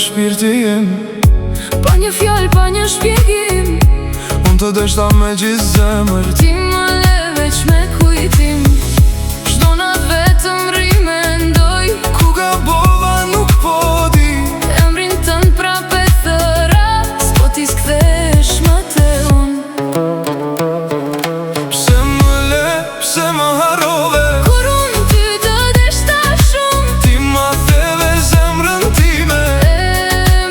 shpirti im. Pa një fjallë, pa një shpjegim, Unë të dështa me gjithë zemër. ti më le veç me kujtim. Çdo natë vetëm rri mendoj, Ku gabova nuk po di. emrin tënd prape thëra, s'po ti s'kthesh më te unë. Pse më le, pse më harrove, Kur unë ty të deshta shumë, ti ma theve zemrën time. e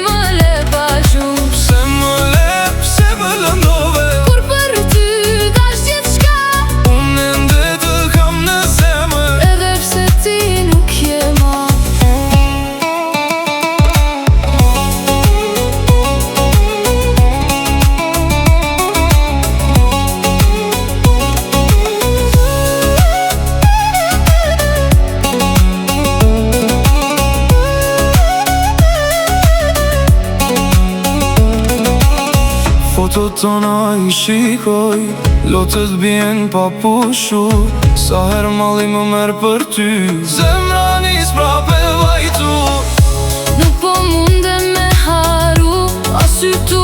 më le pa gjumë. Pse më le, pse më lëndove, Kur për ty dash gjithçka, unë ende të kam në zemër. edhe pse ti nuk je ma. Fotot tona i shikoj, lotët bjen pa pushu. Sa her malli më merë për ty, zemra nis prape vajtu. Nuk po mundem me haru, a sy tu